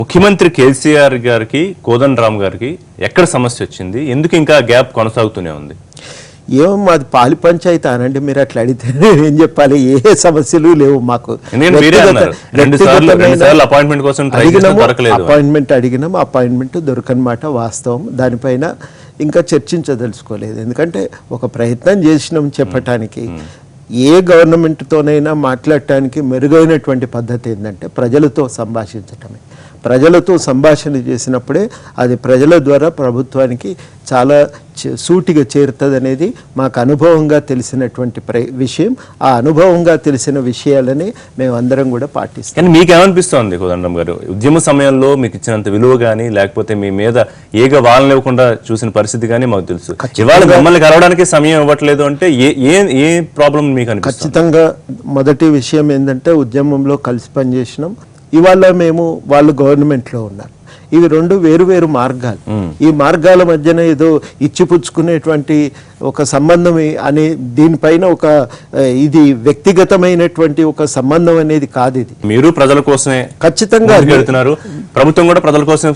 ముఖ్యమంత్రి కేసీఆర్ గారికి కోదండరామ్ గారికి ఎక్కడ సమస్య వచ్చింది, ఎందుకు ఇంకా గ్యాప్ కొనసాగుతూనే ఉంది? ఏమో మాది పాలి పంచాయతీ అనండి, మీరు అట్లా అడిగితే ఏం చెప్పాలి? ఏ సమస్యలు లేవు మాకు. అపాయింట్మెంట్ అడిగినాం, అపాయింట్మెంట్ దొరకని మాట వాస్తవం. దానిపైన ఇంకా చర్చించదలుచుకోలేదు, ఎందుకంటే ఒక ప్రయత్నం చేసినాం చెప్పటానికి. ఏ గవర్నమెంట్తోనైనా మాట్లాడటానికి మెరుగైనటువంటి పద్ధతి ఏంటంటే ప్రజలతో సంభాషించటమే. ప్రజలతో సంభాషణ చేసినప్పుడే అది ప్రజల ద్వారా ప్రభుత్వానికి చాలా సూటిగా చేరుతుంది అనేది మాకు అనుభవంగా తెలిసినటువంటి విషయం. ఆ అనుభవంగా తెలిసిన విషయాలని మేమందరం కూడా పాటిస్తాం. కానీ మీకేమనిపిస్తోంది కోదండరామ్ గారు, ఉద్యమ సమయంలో మీకు ఇచ్చినంత విలువ కానీ లేకపోతే మీ మీద ఏగ వాళ్ళనివ్వకుండా చూసిన పరిస్థితి కానీ మాకు తెలుసు. ఇవాళ మిమ్మల్ని కలవడానికి సమయం ఇవ్వట్లేదు అంటే ఏ ప్రాబ్లం మీకు అనిపిస్తుంది? ఖచ్చితంగా మొదటి విషయం ఏంటంటే ఉద్యమంలో కలిసి పనిచేసినాం. ఇవాళ మేము వాళ్ళు గవర్నమెంట్లో ఉన్నారు. ఇవి రెండు వేరు వేరు మార్గాలు. ఈ మార్గాల మధ్యన ఏదో ఇచ్చిపుచ్చుకునేటువంటి ఒక సంబంధం అనే దీనిపైన ఒక ఇది వ్యక్తిగతమైనటువంటి ఒక సంబంధం అనేది కాదు. ఇది మీరు ప్రజల కోసమే ఖచ్చితంగా వెళ్తున్నారు, ప్రభుత్వం కూడా ప్రజల కోసమే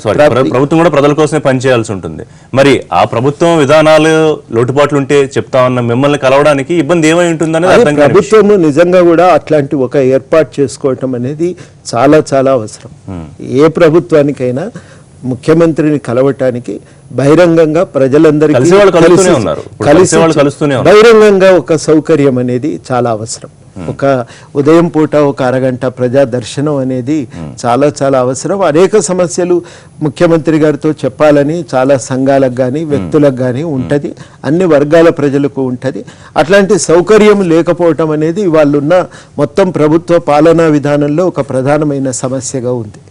ప్రభుత్వం కూడా ప్రజల కోసమే పనిచేయాల్సి ఉంటుంది. మరి ఆ ప్రభుత్వం విధానాలు లోటుపాట్లు ఉంటే చెప్తా ఉన్న మిమ్మల్ని కలవడానికి ఇబ్బంది ఏమై ఉంటుందని ప్రభుత్వం నిజంగా కూడా అట్లాంటి ఒక ఏర్పాటు చేసుకోవటం అనేది చాలా చాలా అవసరం. ఏ ప్రభుత్వానికైనా ముఖ్యమంత్రిని కలవటానికి బహిరంగంగా ప్రజలందరికీ కలిసి బహిరంగంగా ఒక సౌకర్యం అనేది చాలా అవసరం. ఒక ఉదయం పూట ఒక అరగంట ప్రజా దర్శనం అనేది చాలా చాలా అవసరం. అనేక సమస్యలు ముఖ్యమంత్రి గారితో చెప్పాలని చాలా సంఘాలకు కానీ వ్యక్తులకు కానీ ఉంటుంది, అన్ని వర్గాల ప్రజలకు ఉంటుంది. అట్లాంటి సౌకర్యం లేకపోవటం అనేది వాళ్ళున్న మొత్తం ప్రభుత్వ పాలనా విధానంలో ఒక ప్రధానమైన సమస్యగా ఉంది.